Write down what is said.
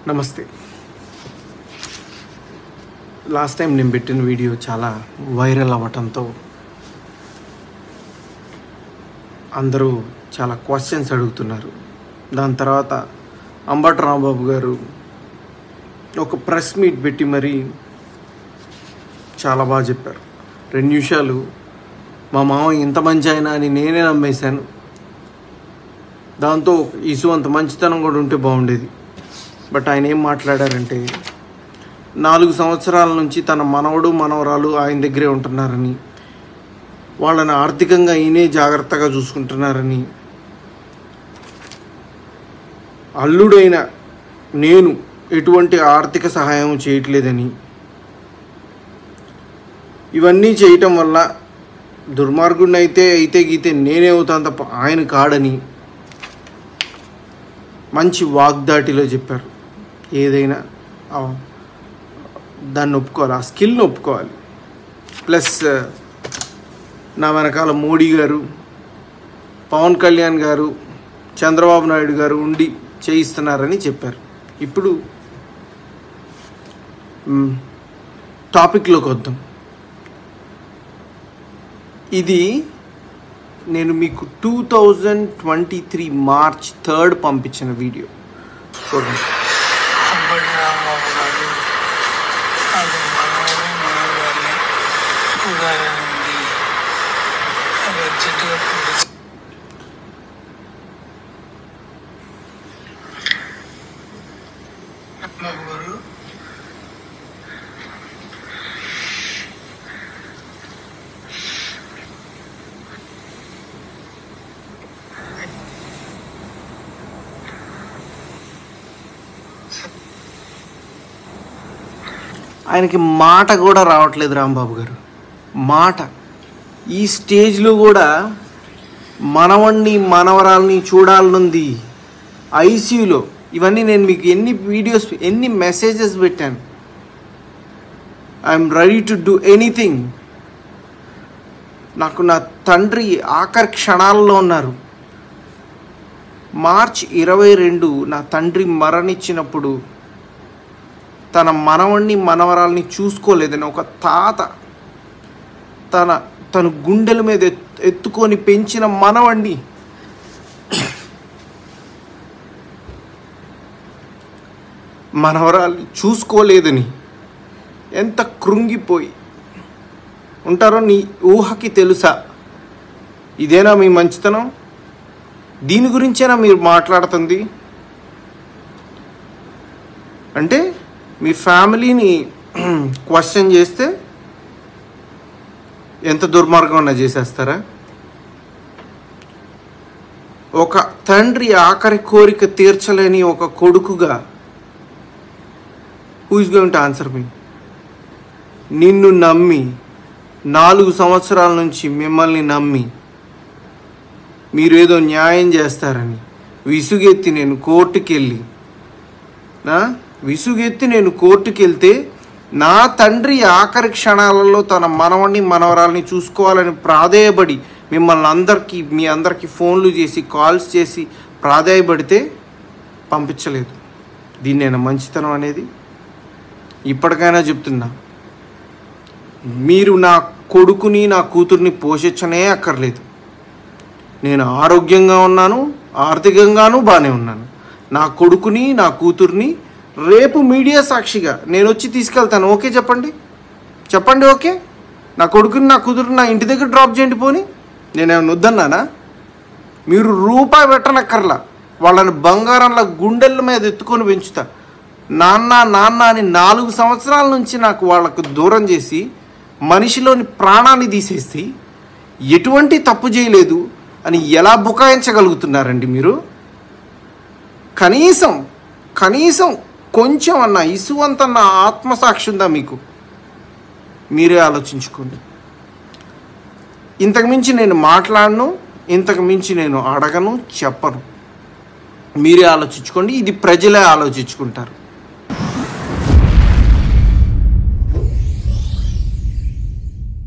నమస్తే. Last time నేను పెట్టిన వీడియో చాలా వైరల్ అవ్వటంతో అందరూ చాలా క్వశ్చన్స్ అడుగుతున్నారు. దాని తర్వాత అంబటి రాంబాబు గారు ఒక ప్రెస్ మీట్ పెట్టి మరీ చాలా బాగా చెప్పారు. 2 నిమిషాలు మా మామ ఇంత మంచి అయినా అని నేనే నమ్మేశాను. దాంతో ఇసు అంత మంచితనం కూడా ఉంటే బాగుండేది. బట్ ఆయన ఏం మాట్లాడారంటే 4 సంవత్సరాల నుంచి తన మనవడు మనవరాలు ఆయన దగ్గరే ఉంటున్నారని, వాళ్ళని ఆర్థికంగా ఈయనే జాగ్రత్తగా చూసుకుంటున్నారని, అల్లుడైన నేను ఎటువంటి ఆర్థిక సహాయం చేయట్లేదని, ఇవన్నీ చేయటం వల్ల దుర్మార్గుడిని అయితే గీతే నేనే అవుతాను తప్ప ఆయన కాడని మంచి వాగ్దాటిలో చెప్పారు. ఏదైనా దాన్ని ఒప్పుకోవాలి, ఆ స్కిల్ని ఒప్పుకోవాలి. ప్లస్ నా వెనకాల మోడీ గారు, పవన్ కళ్యాణ్ గారు, చంద్రబాబు నాయుడు గారు ఉండి చేయిస్తున్నారని చెప్పారు. ఇప్పుడు టాపిక్లోకి వద్దాం. ఇది నేను మీకు 2023 మార్చ్ 3 పంపించిన వీడియో చూడండి. ఆయనకి మాట కూడా రావట్లేదు రాంబాబు గారు. మాట ఈ స్టేజ్లో కూడా మనవణ్ణి మనవరాల్ని చూడాలనుంది ఐసీయూలో. ఇవన్నీ నేను మీకు ఎన్ని వీడియోస్ ఎన్ని మెసేజెస్ పెట్టాను. I'm ready to do anything. నాకు నా తండ్రి ఆఖరి క్షణాల్లో ఉన్నారు. మార్చ్ 22 నా తండ్రి మరణించినప్పుడు తన మనవణ్ణి మనవరాల్ని చూసుకోలేదని ఒక తాత తన గుండెల మీద ఎత్తుకొని పెంచిన మనవణ్ణి మనవరాల్ని చూసుకోలేదని ఎంత కృంగిపోయి ఉంటారో నీ ఊహకి తెలుసా? ఇదేనా మీ మంచితనం? దీని గురించేనా మీరు మాట్లాడుతుంది? అంటే మీ ఫ్యామిలీని క్వశ్చన్ చేస్తే ఎంత దుర్మార్గం చేసేస్తారా? ఒక తండ్రి ఆఖరి కోరిక తీర్చలేని ఒక కొడుకుగా who is going to answer me? నిన్ను నమ్మి 4 సంవత్సరాల నుంచి మిమ్మల్ని నమ్మి మీరేదో న్యాయం చేస్తారని విసుగెత్తి నేను కోర్టుకి వెళ్తే నా తండ్రి ఆఖరి క్షణాలలో తన మనవణ్ణి మనవరాల్ని చూసుకోవాలని ప్రాధేయపడి మీ అందరికీ ఫోన్లు చేసి కాల్స్ చేసి ప్రాధేయపడితే పంపించలేదు. దీన్నేనా మంచితనం అనేది? ఇప్పటికైనా చెప్తున్నా, మీరు నా కొడుకుని నా కూతుర్ని పోషించనే అక్కర్లేదు. నేను ఆరోగ్యంగా ఉన్నాను, ఆర్థికంగానూ బాగానే ఉన్నాను. నా కొడుకుని నా కూతుర్ని రేపు మీడియా సాక్షిగా నేను వచ్చి తీసుకెళ్తాను. ఓకే చెప్పండి. ఓకే, నా కొడుకుని నా కూతురుని నా ఇంటి దగ్గర డ్రాప్ చేయండి. పోని నేనేమన్నా వద్దన్నానా? మీరు రూపాయి పెట్టనక్కర్లా. వాళ్ళని బంగారంలా గుండెల మీద ఎత్తుకొని పెంచుతా. నాన్న అని 4 సంవత్సరాల నుంచి నాకు వాళ్ళకు దూరం చేసి మనిషిలోని ప్రాణాన్ని తీసేసి ఎటువంటి తప్పు చేయలేదు అని ఎలా బుకాయించగలుగుతున్నారండి మీరు? కనీసం కొంచెం అన్న ఇసువంతన్న ఆత్మసాక్షి ఉందా మీకు? మీరే ఆలోచించుకోండి. ఇంతకుమించి నేను మాట్లాడను, ఇంతకుమించి నేను అడగను, చెప్పను. మీరే ఆలోచించుకోండి. ఇది ప్రజలే ఆలోచించుకుంటారు.